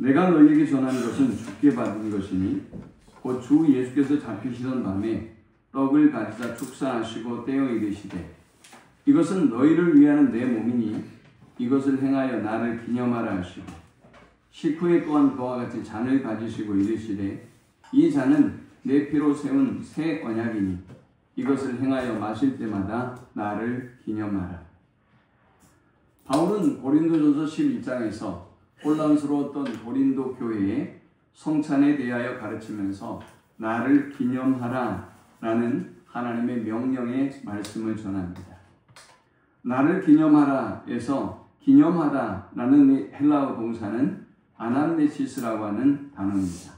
내가 너희에게 전하는 것은 주께 받은 것이니 곧 주 예수께서 잡히시던 밤에 떡을 가지사 축사하시고 떼어 이르시되 이것은 너희를 위하는 내 몸이니 이것을 행하여 나를 기념하라 하시고 식후에 또한 그와 같이 잔을 가지시고 이르시되 이 잔은 내 피로 세운 새 언약이니 이것을 행하여 마실 때마다 나를 기념하라. 바울은 고린도전서 11장에서 혼란스러웠던 고린도 교회의 성찬에 대하여 가르치면서 나를 기념하라 라는 하나님의 명령의 말씀을 전합니다. 나를 기념하라에서 기념하다 라는 헬라어 동사는 아남네시스라고 하는 단어입니다.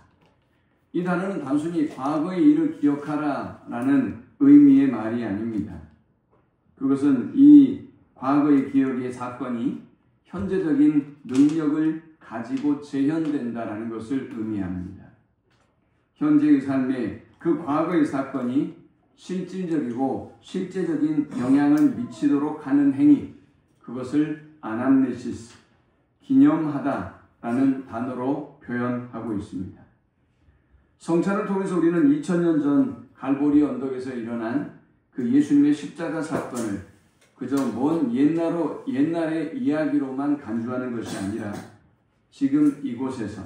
이 단어는 단순히 과거의 일을 기억하라 라는 의미의 말이 아닙니다. 그것은 이 과거의 기억의 사건이 현재적인 능력을 가지고 재현된다라는 것을 의미합니다. 현재의 삶에 그 과거의 사건이 실질적이고 실제적인 영향을 미치도록 하는 행위, 그것을 아남네시스, 기념하다라는 단어로 표현하고 있습니다. 성찬을 통해서 우리는 2000년 전 갈보리 언덕에서 일어난 그 예수님의 십자가 사건을 그저 먼 옛날의 이야기로만 간주하는 것이 아니라 지금 이곳에서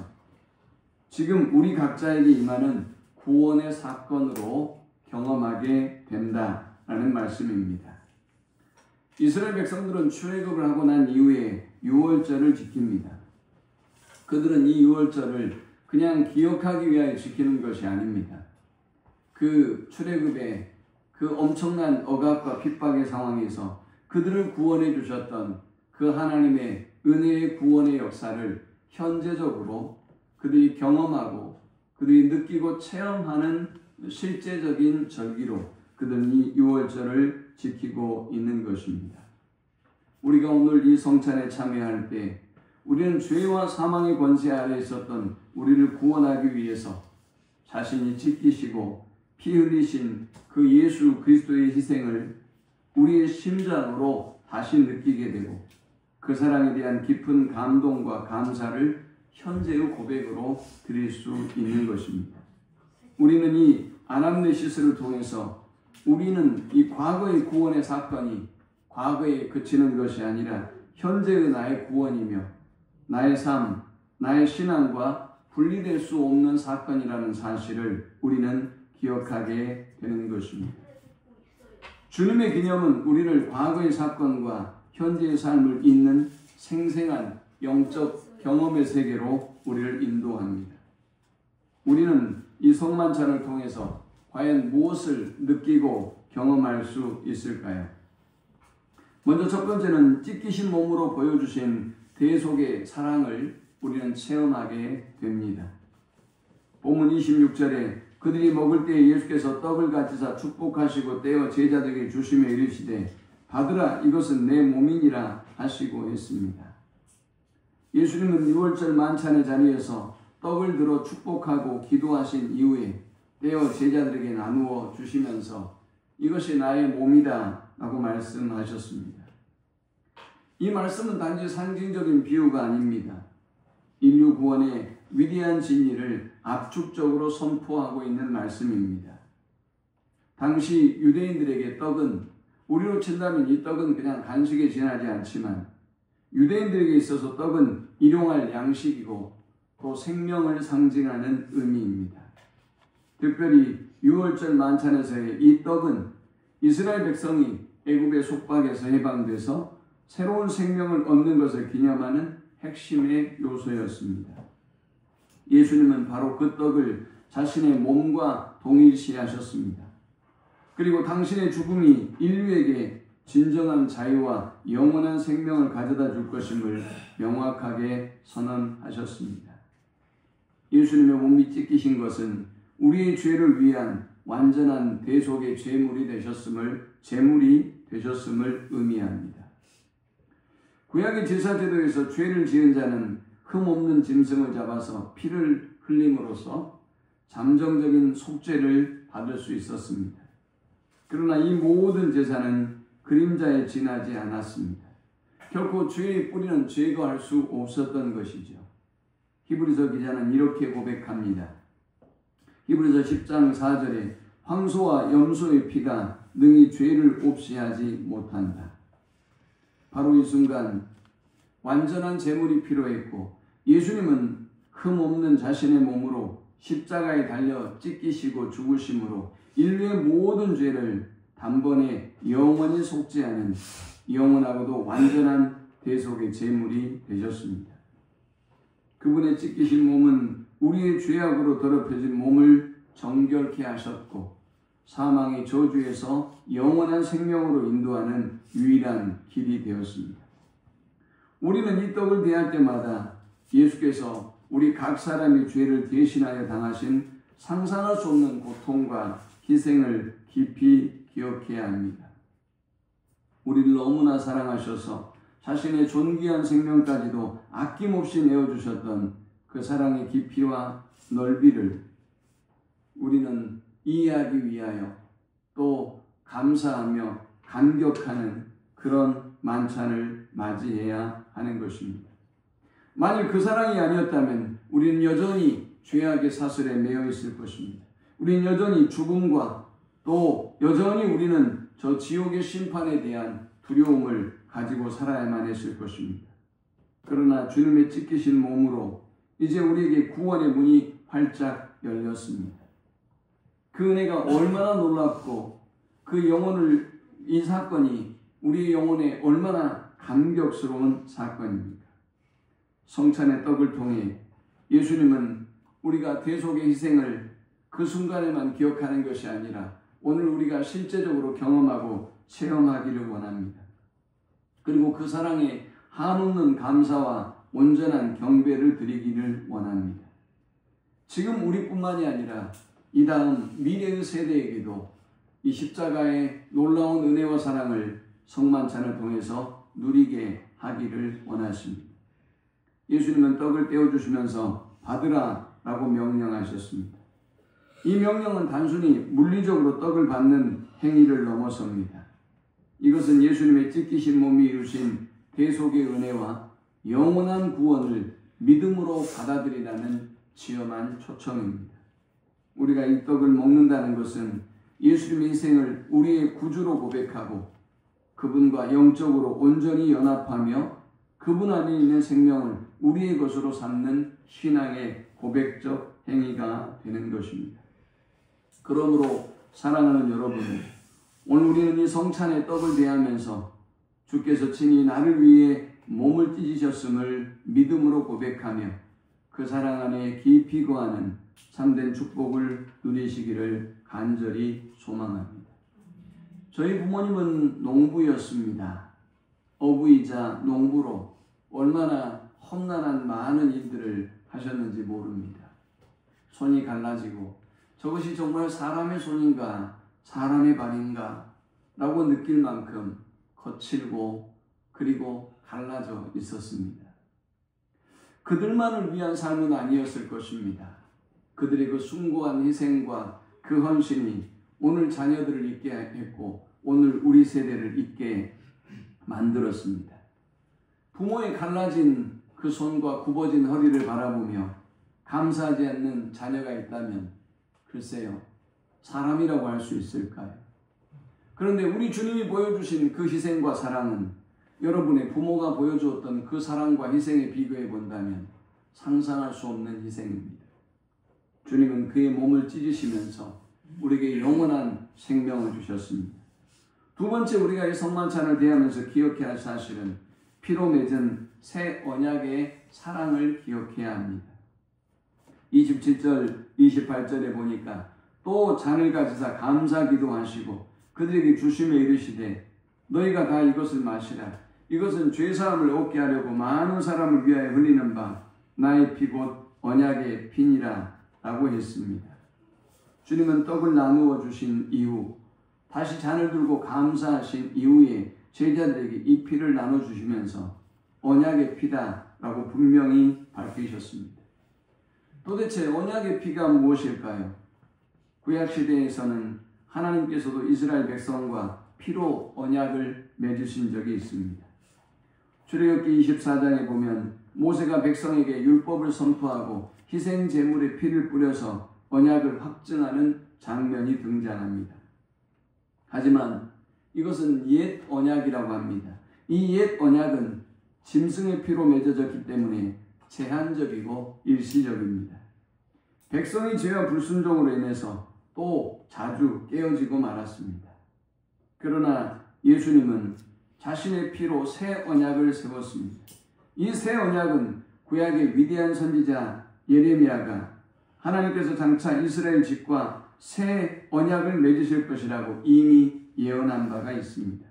지금 우리 각자에게 임하는 구원의 사건으로 경험하게 된다라는 말씀입니다. 이스라엘 백성들은 출애굽을 하고 난 이후에 유월절을 지킵니다. 그들은 이 유월절을 그냥 기억하기 위하여 지키는 것이 아닙니다. 그 출애굽의 그 엄청난 억압과 핍박의 상황에서 그들을 구원해 주셨던 그 하나님의 은혜의 구원의 역사를 현재적으로 그들이 경험하고 그들이 느끼고 체험하는 실제적인 절기로 그들은 이 유월절을 지키고 있는 것입니다. 우리가 오늘 이 성찬에 참여할 때 우리는 죄와 사망의 권세 아래 있었던 우리를 구원하기 위해서 자신이 지키시고 피 흘리신 그 예수 그리스도의 희생을 우리의 심장으로 다시 느끼게 되고 그 사랑에 대한 깊은 감동과 감사를 현재의 고백으로 드릴 수 있는 것입니다. 우리는 이 아남네시스를 통해서 우리는 이 과거의 구원의 사건이 과거에 그치는 것이 아니라 현재의 나의 구원이며 나의 삶, 나의 신앙과 분리될 수 없는 사건이라는 사실을 우리는 기억하게 되는 것입니다. 주님의 기념은 우리를 과거의 사건과 현재의 삶을 잇는 생생한 영적 경험의 세계로 우리를 인도합니다. 우리는 이 성만찬을 통해서 과연 무엇을 느끼고 경험할 수 있을까요? 먼저 첫 번째는 찢기신 몸으로 보여주신 대속의 사랑을 우리는 체험하게 됩니다. 본문 26절에 그들이 먹을 때에 예수께서 떡을 가지사 축복하시고 떼어 제자들에게 주시며 이르시되 받으라 이것은 내 몸이니라 하시고 했습니다. 예수님은 유월절 만찬의 자리에서 떡을 들어 축복하고 기도하신 이후에 떼어 제자들에게 나누어 주시면서 이것이 나의 몸이다 라고 말씀하셨습니다. 이 말씀은 단지 상징적인 비유가 아닙니다. 인류 구원의 위대한 진리를 압축적으로 선포하고 있는 말씀입니다. 당시 유대인들에게 떡은 우리로 친다면 이 떡은 그냥 간식에 지나지 않지만 유대인들에게 있어서 떡은 일용할 양식이고 또 생명을 상징하는 의미입니다. 특별히 유월절 만찬에서의 이 떡은 이스라엘 백성이 애굽의 속박에서 해방돼서 새로운 생명을 얻는 것을 기념하는 핵심의 요소였습니다. 예수님은 바로 그 떡을 자신의 몸과 동일시하셨습니다. 그리고 당신의 죽음이 인류에게 진정한 자유와 영원한 생명을 가져다 줄 것임을 명확하게 선언하셨습니다. 예수님의 몸이 찢기신 것은 우리의 죄를 위한 완전한 대속의 제물이 되셨음을 의미합니다. 구약의 제사제도에서 죄를 지은 자는 흠없는 짐승을 잡아서 피를 흘림으로써 잠정적인 속죄를 받을 수 있었습니다. 그러나 이 모든 제사는 그림자에 지나지 않았습니다. 결코 죄의 뿌리는 제거할 수 없었던 것이죠. 히브리서 기자는 이렇게 고백합니다. 히브리서 10장 4절에 황소와 염소의 피가 능히 죄를 없이 하지 못한다. 바로 이 순간 완전한 제물이 필요했고 예수님은 흠없는 자신의 몸으로 십자가에 달려 찢기시고 죽으심으로 인류의 모든 죄를 단번에 영원히 속죄하는 영원하고도 완전한 대속의 제물이 되셨습니다. 그분의 찢기신 몸은 우리의 죄악으로 더럽혀진 몸을 정결케 하셨고 사망의 저주에서 영원한 생명으로 인도하는 유일한 길이 되었습니다. 우리는 이 떡을 대할 때마다 예수께서 우리 각 사람의 죄를 대신하여 당하신 상상할 수 없는 고통과 희생을 깊이 기억해야 합니다. 우리를 너무나 사랑하셔서 자신의 존귀한 생명까지도 아낌없이 내어주셨던 그 사랑의 깊이와 넓이를 우리는 이해하기 위하여 또 감사하며 감격하는 그런 만찬을 맞이해야 하는 것입니다. 만일 그 사랑이 아니었다면 우리는 여전히 죄악의 사슬에 매여 있을 것입니다. 우리는 여전히 죽음과 또 여전히 우리는 저 지옥의 심판에 대한 두려움을 가지고 살아야만 했을 것입니다. 그러나 주님의 찢기신 몸으로 이제 우리에게 구원의 문이 활짝 열렸습니다. 그 은혜가 얼마나 놀랍고 이 사건이 우리의 영혼에 얼마나 감격스러운 사건입니까? 성찬의 떡을 통해 예수님은 우리가 대속의 희생을 그 순간에만 기억하는 것이 아니라 오늘 우리가 실제적으로 경험하고 체험하기를 원합니다. 그리고 그 사랑에 한없는 감사와 온전한 경배를 드리기를 원합니다. 지금 우리뿐만이 아니라 이 다음 미래의 세대에게도 이 십자가의 놀라운 은혜와 사랑을 성만찬을 통해서 누리게 하기를 원하십니다. 예수님은 떡을 떼어주시면서 받으라 라고 명령하셨습니다. 이 명령은 단순히 물리적으로 떡을 받는 행위를 넘어섭니다. 이것은 예수님의 찢기신 몸이 이루신 대속의 은혜와 영원한 구원을 믿음으로 받아들이라는 지엄한 초청입니다. 우리가 이 떡을 먹는다는 것은 예수님의 희생을 우리의 구주로 고백하고 그분과 영적으로 온전히 연합하며 그분 안에 있는 생명을 우리의 것으로 삼는 신앙의 고백적 행위가 되는 것입니다. 그러므로 사랑하는 여러분, 오늘 우리는 이 성찬의 떡을 대하면서 주께서 친히 나를 위해 몸을 찢으셨음을 믿음으로 고백하며 그 사랑 안에 깊이 거하는 참된 축복을 누리시기를 간절히 소망합니다. 저희 부모님은 농부였습니다. 어부이자 농부로 얼마나 험난한 많은 일들을 하셨는지 모릅니다. 손이 갈라지고 저것이 정말 사람의 손인가 사람의 발인가 라고 느낄 만큼 거칠고 그리고 갈라져 있었습니다. 그들만을 위한 삶은 아니었을 것입니다. 그들의 그 숭고한 희생과 그 헌신이 오늘 자녀들을 있게 했고 오늘 우리 세대를 있게 만들었습니다. 부모의 갈라진 그 손과 굽어진 허리를 바라보며 감사하지 않는 자녀가 있다면 글쎄요, 사람이라고 할 수 있을까요? 그런데 우리 주님이 보여주신 그 희생과 사랑은 여러분의 부모가 보여주었던 그 사랑과 희생에 비교해 본다면 상상할 수 없는 희생입니다. 주님은 그의 몸을 찢으시면서 우리에게 영원한 생명을 주셨습니다. 두 번째 우리가 이 성만찬을 대하면서 기억해야 할 사실은 피로 맺은 새 언약의 사랑을 기억해야 합니다. 27절, 28절에 보니까 또 잔을 가지사 감사 기도하시고 그들에게 주시며 이르시되 너희가 다 이것을 마시라. 이것은 죄사함을 얻게 하려고 많은 사람을 위하여 흘리는 바 나의 피 곧 언약의 피니라 라고 했습니다. 주님은 떡을 나누어 주신 이후 다시 잔을 들고 감사하신 이후에 제자들에게 이 피를 나눠주시면서 언약의 피다 라고 분명히 밝히셨습니다. 도대체 언약의 피가 무엇일까요? 구약시대에서는 하나님께서도 이스라엘 백성과 피로 언약을 맺으신 적이 있습니다. 출애굽기 24장에 보면 모세가 백성에게 율법을 선포하고 희생 제물의 피를 뿌려서 언약을 확증하는 장면이 등장합니다. 하지만 이것은 옛 언약이라고 합니다. 이 옛 언약은 짐승의 피로 맺어졌기 때문에 제한적이고 일시적입니다. 백성의 죄와 불순종으로 인해서 또 자주 깨어지고 말았습니다. 그러나 예수님은 자신의 피로 새 언약을 세웠습니다. 이 새 언약은 구약의 위대한 선지자 예레미야가 하나님께서 장차 이스라엘 집과 새 언약을 맺으실 것이라고 이미 예언한 바가 있습니다.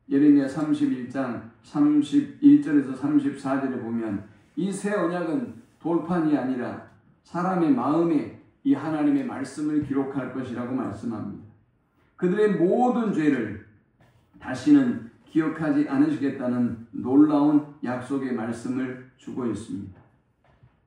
예레미야 31장 31절에서 34절에 보면 이 새 언약은 돌판이 아니라 사람의 마음에 이 하나님의 말씀을 기록할 것이라고 말씀합니다. 그들의 모든 죄를 다시는 기억하지 않으시겠다는 놀라운 약속의 말씀을 주고 있습니다.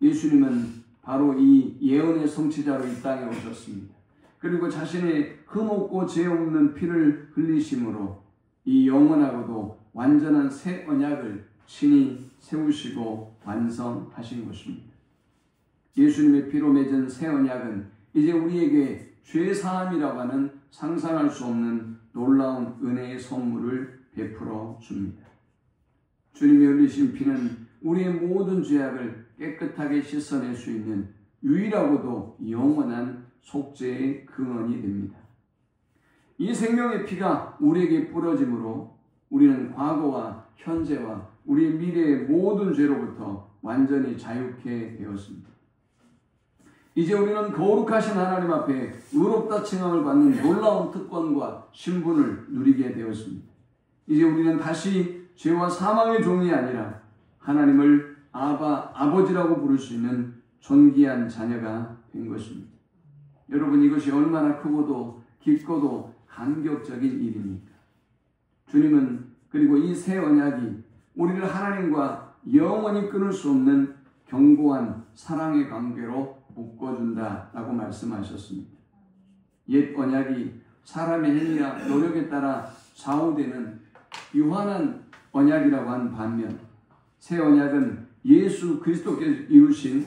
예수님은 바로 이 예언의 성취자로 이 땅에 오셨습니다. 그리고 자신의 흠없고 죄 없는 피를 흘리심으로 이 영원하고도 완전한 새 언약을 친히 세우시고 완성하신 것입니다. 예수님의 피로 맺은 새 언약은 이제 우리에게 죄사함이라고 하는 상상할 수 없는 놀라운 은혜의 선물을 베풀어 줍니다. 주님의 흘리신 피는 우리의 모든 죄악을 깨끗하게 씻어낼 수 있는 유일하고도 영원한 속죄의 근원이 됩니다. 이 생명의 피가 우리에게 뿌려짐으로 우리는 과거와 현재와 우리의 미래의 모든 죄로부터 완전히 자유케 되었습니다. 이제 우리는 거룩하신 하나님 앞에 의롭다 칭함을 받는 놀라운 특권과 신분을 누리게 되었습니다. 이제 우리는 다시 죄와 사망의 종이 아니라 하나님을 아버지라고 부를 수 있는 존귀한 자녀가 된 것입니다. 여러분, 이것이 얼마나 크고도 깊고도 감격적인 일입니까? 주님은 그리고 이 새 언약이 우리를 하나님과 영원히 끊을 수 없는 견고한 사랑의 관계로 묶어준다라고 말씀하셨습니다. 옛 언약이 사람의 행위나 노력에 따라 좌우되는 유한한 언약이라고 한 반면 새 언약은 예수 그리스도께서 이루신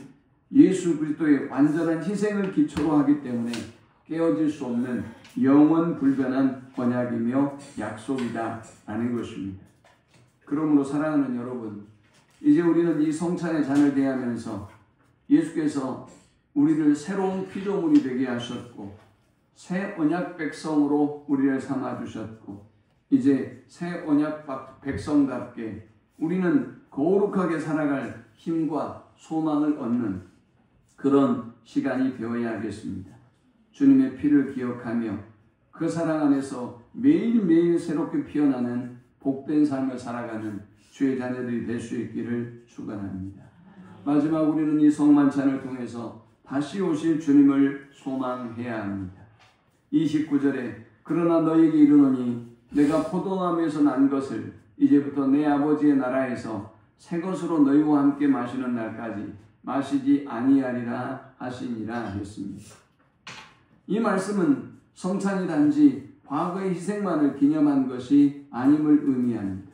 예수 그리스도의 완전한 희생을 기초로 하기 때문에 깨어질 수 없는 영원 불변한 언약이며 약속이다라는 것입니다. 그러므로 사랑하는 여러분, 이제 우리는 이 성찬의 잔을 대하면서 예수께서 우리를 새로운 피조물이 되게 하셨고 새 언약 백성으로 우리를 삼아주셨고 이제 새 언약 백성답게 우리는 거룩하게 살아갈 힘과 소망을 얻는 그런 시간이 되어야 하겠습니다. 주님의 피를 기억하며 그 사랑 안에서 매일매일 새롭게 피어나는 복된 삶을 살아가는 주의 자녀들이 될 수 있기를 축원합니다. 마지막 우리는 이 성만찬을 통해서 다시 오실 주님을 소망해야 합니다. 29절에 그러나 너희에게 이르노니 내가 포도나무에서 난 것을 이제부터 내 아버지의 나라에서 새 것으로 너희와 함께 마시는 날까지 마시지 아니하리라 하시니라 했습니다. 이 말씀은 성찬이 단지 과거의 희생만을 기념한 것이 아님을 의미합니다.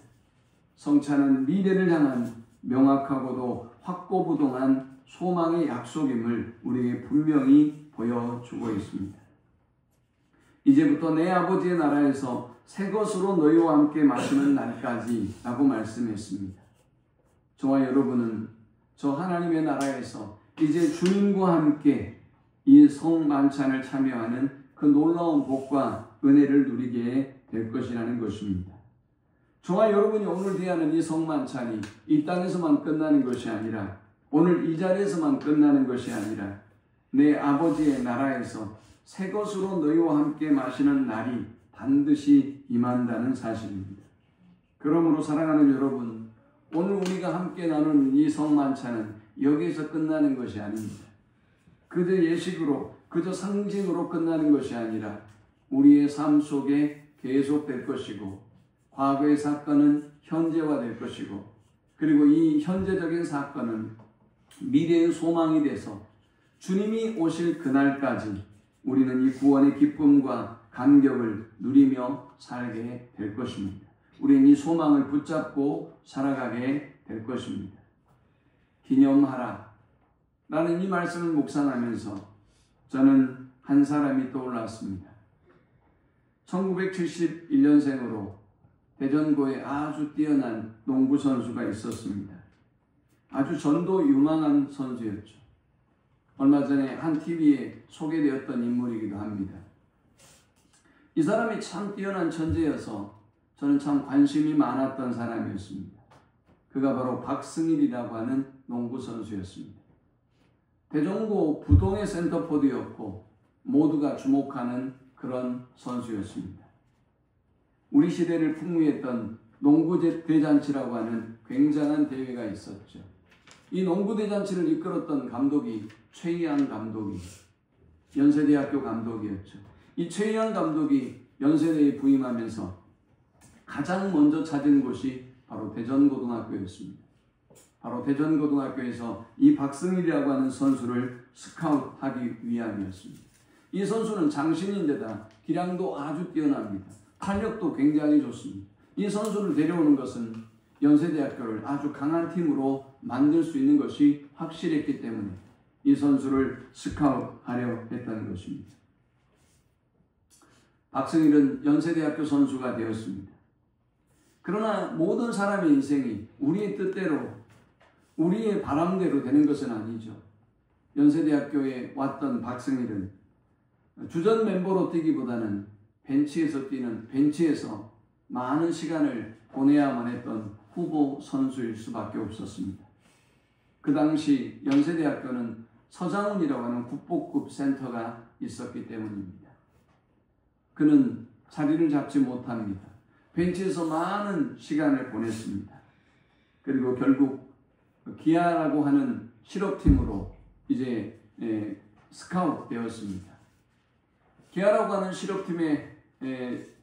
성찬은 미래를 향한 명확하고도 확고부동한 소망의 약속임을 우리에게 분명히 보여주고 있습니다. 이제부터 내 아버지의 나라에서 새 것으로 너희와 함께 마시는 날까지 라고 말씀했습니다. 저와 여러분은 저 하나님의 나라에서 이제 주님과 함께 이 성만찬을 참여하는 그 놀라운 복과 은혜를 누리게 될 것이라는 것입니다. 저와 여러분이 오늘 대하는 이 성만찬이 이 땅에서만 끝나는 것이 아니라 오늘 이 자리에서만 끝나는 것이 아니라 내 아버지의 나라에서 새 것으로 너희와 함께 마시는 날이 반드시 임한다는 사실입니다. 그러므로 사랑하는 여러분, 오늘 우리가 함께 나누는 이 성만찬은 여기에서 끝나는 것이 아닙니다. 그저 예식으로, 그저 상징으로 끝나는 것이 아니라 우리의 삶 속에 계속될 것이고 과거의 사건은 현재화될 것이고 그리고 이 현재적인 사건은 미래의 소망이 돼서 주님이 오실 그날까지 우리는 이 구원의 기쁨과 감격을 누리며 살게 될 것입니다. 우리는 이 소망을 붙잡고 살아가게 될 것입니다. 기념하라 라는 이 말씀을 묵상하면서 저는 한 사람이 떠올랐습니다. 1971년생으로 대전고에 아주 뛰어난 농구 선수가 있었습니다. 아주 전도 유망한 선수였죠. 얼마 전에 한 TV에 소개되었던 인물이기도 합니다. 이 사람이 참 뛰어난 천재여서 저는 참 관심이 많았던 사람이었습니다. 그가 바로 박승일이라고 하는 농구 선수였습니다. 대전고 부동의 센터포드였고 모두가 주목하는 그런 선수였습니다. 우리 시대를 풍미했던 농구 대잔치라고 하는 굉장한 대회가 있었죠. 이 농구 대잔치를 이끌었던 감독이 최이한 감독이 연세대학교 감독이었죠. 이 최이한 감독이 연세대에 부임하면서 가장 먼저 찾은 곳이 바로 대전고등학교였습니다. 바로 대전고등학교에서 이 박승일이라고 하는 선수를 스카웃하기 위함이었습니다. 이 선수는 장신인데다 기량도 아주 뛰어납니다. 탄력도 굉장히 좋습니다. 이 선수를 데려오는 것은 연세대학교를 아주 강한 팀으로 만들 수 있는 것이 확실했기 때문에 이 선수를 스카웃하려 했다는 것입니다. 박승일은 연세대학교 선수가 되었습니다. 그러나 모든 사람의 인생이 우리의 뜻대로, 우리의 바람대로 되는 것은 아니죠. 연세대학교에 왔던 박승일은 주전 멤버로 뛰기보다는 벤치에서 많은 시간을 보내야만 했던 후보 선수일 수밖에 없었습니다. 그 당시 연세대학교는 서장훈이라고 하는 국보급 센터가 있었기 때문입니다. 그는 자리를 잡지 못합니다. 벤치에서 많은 시간을 보냈습니다. 그리고 결국 기아라고 하는 실업팀으로 이제 스카웃 되었습니다. 기아라고 하는 실업팀에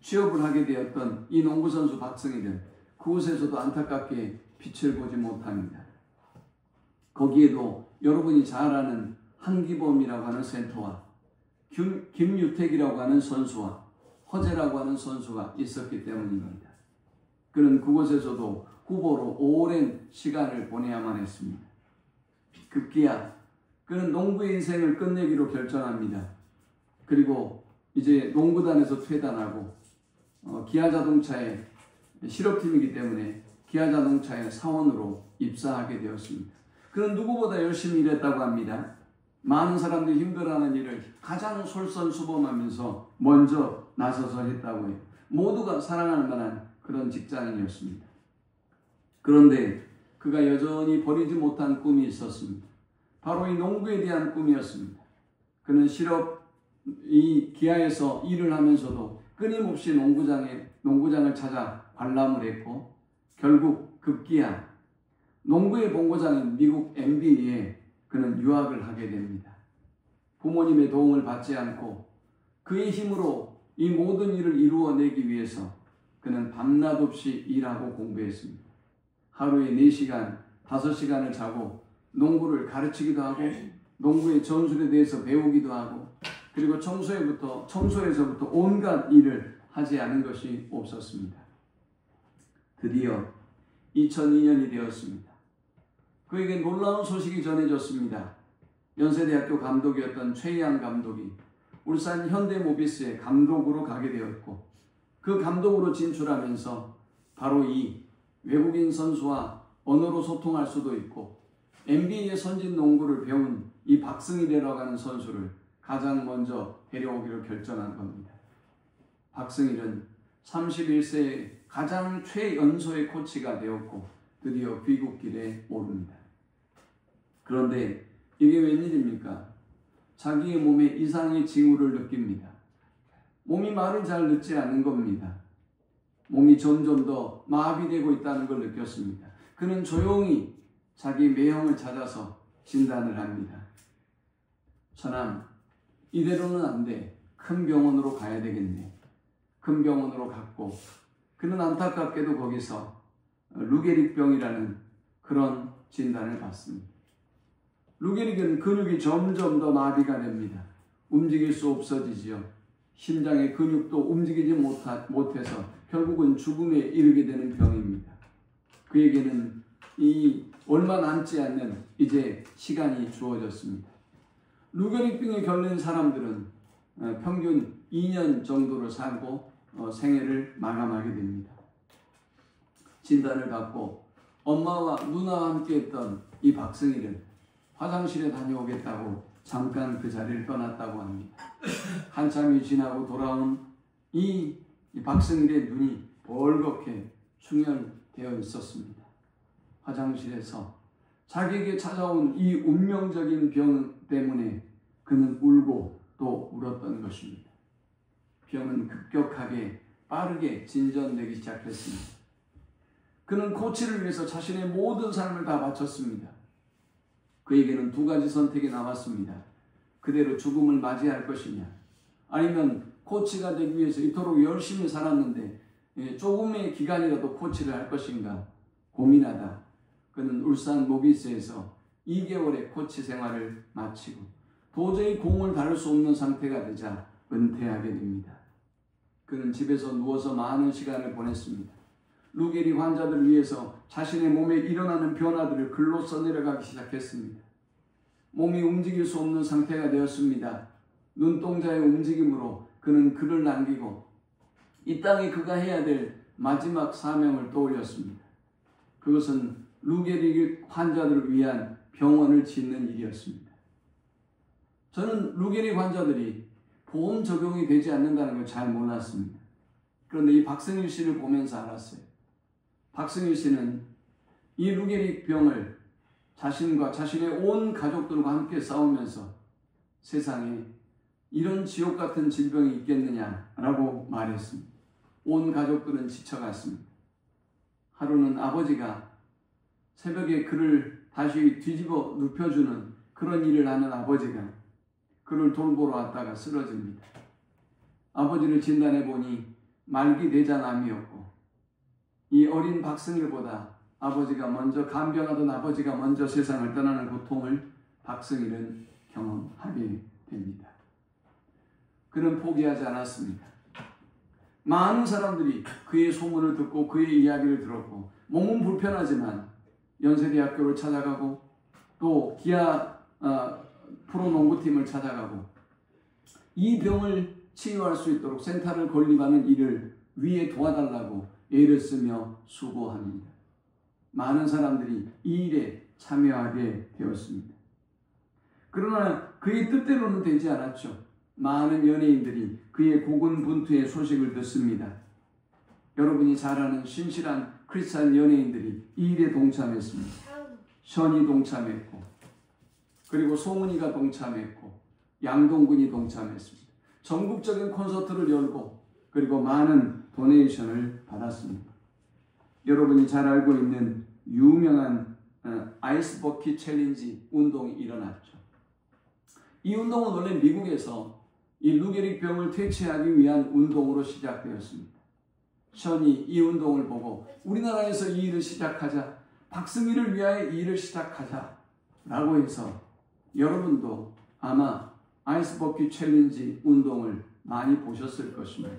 취업을 하게 되었던 이 농구선수 박승일은 그곳에서도 안타깝게 빛을 보지 못합니다. 거기에도 여러분이 잘 아는 한기범이라고 하는 센터와 김유택이라고 하는 선수와 허재라고 하는 선수가 있었기 때문입니다. 그는 그곳에서도 후보로 오랜 시간을 보내야만 했습니다. 급기야 그는 농구의 인생을 끝내기로 결정합니다. 그리고 이제 농구단에서 퇴단하고 기아자동차의 실업팀이기 때문에 기아자동차의 사원으로 입사하게 되었습니다. 그는 누구보다 열심히 일했다고 합니다. 많은 사람들이 힘들어하는 일을 가장 솔선수범하면서 먼저 나서서 했다고 해요. 모두가 사랑할 만한 그런 직장인이었습니다. 그런데 그가 여전히 버리지 못한 꿈이 있었습니다. 바로 이 농구에 대한 꿈이었습니다. 그는 이 기아에서 일을 하면서도 끊임없이 농구장을 찾아 관람을 했고 결국 급기야 농구의 본고장인 미국 NBA에 그는 유학을 하게 됩니다. 부모님의 도움을 받지 않고 그의 힘으로 이 모든 일을 이루어내기 위해서 그는 밤낮 없이 일하고 공부했습니다. 하루에 4시간, 5시간을 자고 농구를 가르치기도 하고 농구의 전술에 대해서 배우기도 하고 그리고 청소에서부터 온갖 일을 하지 않은 것이 없었습니다. 드디어 2002년이 되었습니다. 그에게 놀라운 소식이 전해졌습니다. 연세대학교 감독이었던 최희양 감독이 울산 현대모비스의 감독으로 가게 되었고 그 감독으로 진출하면서 바로 이 외국인 선수와 언어로 소통할 수도 있고 NBA의 선진 농구를 배운 이 박승일이라고 하는 선수를 가장 먼저 데려오기로 결정한 겁니다. 박승일은 31세의 가장 최연소의 코치가 되었고 드디어 귀국길에 오릅니다. 그런데 이게 웬일입니까? 자기의 몸에 이상의 징후를 느낍니다. 몸이 말을 잘 듣지 않는 겁니다. 몸이 점점 더 마비되고 있다는 걸 느꼈습니다. 그는 조용히 자기 매형을 찾아서 진단을 합니다. 처남, 이대로는 안 돼. 큰 병원으로 가야 되겠네. 큰 병원으로 갔고 그는 안타깝게도 거기서 루게릭병이라는 그런 진단을 받습니다. 루게릭은 근육이 점점 더 마비가 됩니다. 움직일 수 없어지지요. 심장의 근육도 움직이지 못해서 결국은 죽음에 이르게 되는 병입니다. 그에게는 얼마 남지 않는 이제 시간이 주어졌습니다. 루게릭병에 걸린 사람들은 평균 2년 정도를 살고 생애를 마감하게 됩니다. 진단을 받고 엄마와 누나와 함께 했던 이 박승일은 화장실에 다녀오겠다고 잠깐 그 자리를 떠났다고 합니다. 한참이 지나고 돌아온 이 박승일의 눈이 벌겋게 충혈되어 있었습니다. 화장실에서 자기에게 찾아온 이 운명적인 병 때문에 그는 울고 또 울었던 것입니다. 병은 급격하게 빠르게 진전되기 시작했습니다. 그는 고치를 위해서 자신의 모든 삶을 다 바쳤습니다. 그에게는 두 가지 선택이 남았습니다. 그대로 죽음을 맞이할 것이냐, 아니면 코치가 되기 위해서 이토록 열심히 살았는데 조금의 기간이라도 코치를 할 것인가 고민하다 그는 울산 모비스에서 2개월의 코치 생활을 마치고 도저히 공을 다룰 수 없는 상태가 되자 은퇴하게 됩니다. 그는 집에서 누워서 많은 시간을 보냈습니다. 루게리 환자들을 위해서 자신의 몸에 일어나는 변화들을 글로 써내려가기 시작했습니다. 몸이 움직일 수 없는 상태가 되었습니다. 눈동자의 움직임으로 그는 글을 남기고 이 땅에 그가 해야 될 마지막 사명을 떠올렸습니다. 그것은 루게리 환자들을 위한 병원을 짓는 일이었습니다. 저는 루게리 환자들이 보험 적용이 되지 않는다는 걸 잘 몰랐습니다. 그런데 이 박승일 씨를 보면서 알았어요. 박승일 씨는 이 루게리 병을 자신과 자신의 온 가족들과 함께 싸우면서 세상에 이런 지옥 같은 질병이 있겠느냐라고 말했습니다. 온 가족들은 지쳐갔습니다. 하루는 아버지가 새벽에 그를 다시 뒤집어 눕혀주는 그런 일을 하는 아버지가 그를 돌보러 왔다가 쓰러집니다. 아버지를 진단해 보니 말기 내장암이었고 이 어린 박승일보다 간병하던 아버지가 먼저 세상을 떠나는 고통을 박승일은 경험하게 됩니다. 그는 포기하지 않았습니다. 많은 사람들이 그의 소문을 듣고 그의 이야기를 들었고 몸은 불편하지만 연세대학교를 찾아가고 또 기아 프로농구팀을 찾아가고 이 병을 치유할 수 있도록 센터를 건립하는 일을 위에 도와달라고 애를 쓰며 수고합니다. 많은 사람들이 이 일에 참여하게 되었습니다. 그러나 그의 뜻대로는 되지 않았죠. 많은 연예인들이 그의 고군분투의 소식을 듣습니다. 여러분이 잘 아는 신실한 크리스찬 연예인들이 이 일에 동참했습니다. 션이 동참했고 그리고 송은이가 동참했고 양동근이 동참했습니다. 전국적인 콘서트를 열고 그리고 많은 도네이션을 받았습니다. 여러분이 잘 알고 있는 유명한 아이스 버킷 챌린지 운동이 일어났죠. 이 운동은 원래 미국에서 이 루게릭 병을 퇴치하기 위한 운동으로 시작되었습니다. 션이 이 운동을 보고 우리나라에서 이 일을 시작하자, 박승일을 위하여 이 일을 시작하자 라고 해서 여러분도 아마 아이스 버킷 챌린지 운동을 많이 보셨을 것입니다.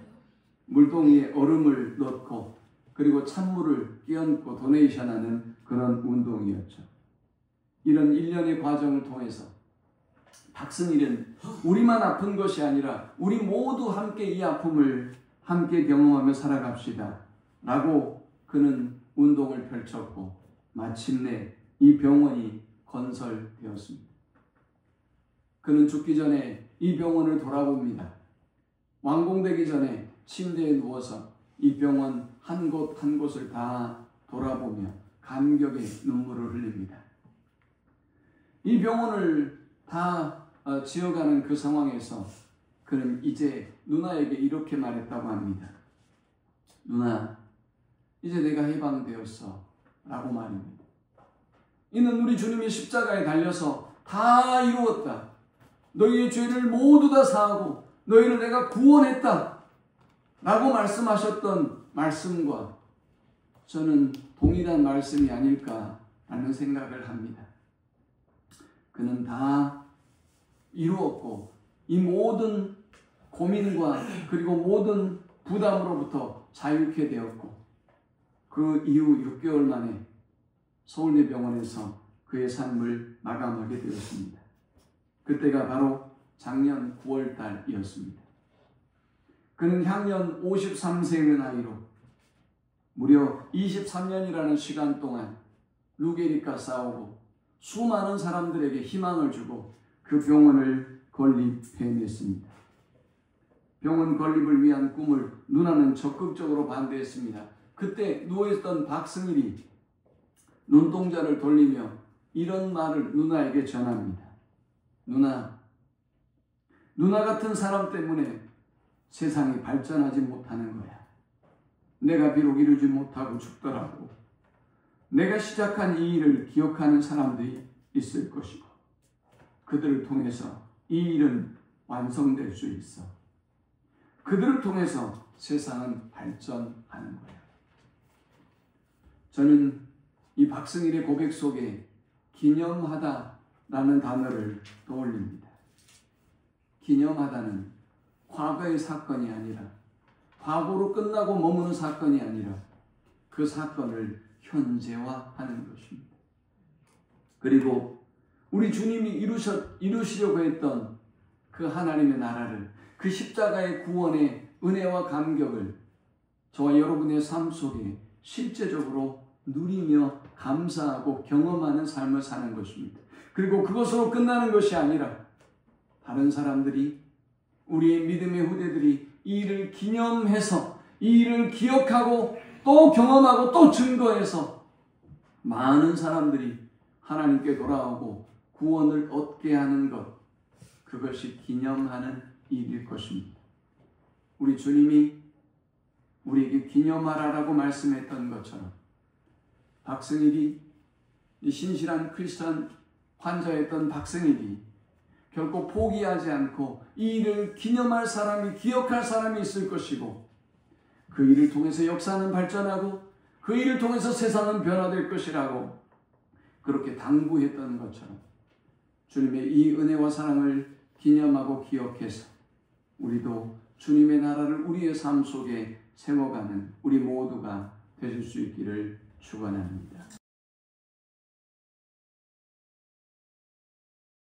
물동이에 얼음을 넣고 그리고 찬물을 끼얹고 도네이션하는 그런 운동이었죠. 이런 일련의 과정을 통해서 박승일은 우리만 아픈 것이 아니라 우리 모두 함께 이 아픔을 함께 경험하며 살아갑시다 라고 그는 운동을 펼쳤고 마침내 이 병원이 건설되었습니다. 그는 죽기 전에 이 병원을 돌아봅니다. 완공되기 전에 침대에 누워서 이 병원 한 곳 한 곳을 다 돌아보며 감격의 눈물을 흘립니다. 이 병원을 다 지어가는 그 상황에서 그는 이제 누나에게 이렇게 말했다고 합니다. 누나, 이제 내가 해방되었어 라고 말입니다. 이는 우리 주님이 십자가에 달려서 다 이루었다. 너희의 죄를 모두 다 사하고 너희를 내가 구원했다 라고 말씀하셨던 말씀과 저는 동일한 말씀이 아닐까라는 생각을 합니다. 그는 다 이루었고 이 모든 고민과 그리고 모든 부담으로부터 자유케 되었고 그 이후 6개월 만에 서울대병원에서 그의 삶을 마감하게 되었습니다. 그때가 바로 작년 9월 달이었습니다. 그는 향년 53세의 나이로 무려 23년이라는 시간 동안 루게릭과 싸우고 수많은 사람들에게 희망을 주고 그 병원을 건립해냈습니다. 병원 건립을 위한 꿈을 누나는 적극적으로 반대했습니다. 그때 누워있던 박승일이 눈동자를 돌리며 이런 말을 누나에게 전합니다. 누나 같은 사람 때문에 세상이 발전하지 못하는 거야. 내가 비록 이루지 못하고 죽더라도 내가 시작한 이 일을 기억하는 사람들이 있을 것이고 그들을 통해서 이 일은 완성될 수 있어. 그들을 통해서 세상은 발전하는 거야. 저는 이 박승일의 고백 속에 기념하다라는 단어를 떠올립니다. 기념하다는 과거의 사건이 아니라 과거로 끝나고 머무는 사건이 아니라 그 사건을 현재화하는 것입니다. 그리고 우리 주님이 이루시려고 했던 그 하나님의 나라를, 그 십자가의 구원의 은혜와 감격을 저와 여러분의 삶 속에 실제적으로 누리며 감사하고 경험하는 삶을 사는 것입니다. 그리고 그것으로 끝나는 것이 아니라 다른 사람들이, 우리의 믿음의 후대들이 이 일을 기념해서 이 일을 기억하고 또 경험하고 또 증거해서 많은 사람들이 하나님께 돌아오고 구원을 얻게 하는 것, 그것이 기념하는 일일 것입니다. 우리 주님이 우리에게 기념하라라고 말씀했던 것처럼 박승일이, 이 신실한 크리스천 환자였던 박승일이 결코 포기하지 않고 이 일을 기념할 사람이, 기억할 사람이 있을 것이고 그 일을 통해서 역사는 발전하고 그 일을 통해서 세상은 변화될 것이라고 그렇게 당부했던 것처럼 주님의 이 은혜와 사랑을 기념하고 기억해서 우리도 주님의 나라를 우리의 삶 속에 세워가는 우리 모두가 되실 수 있기를 축원합니다.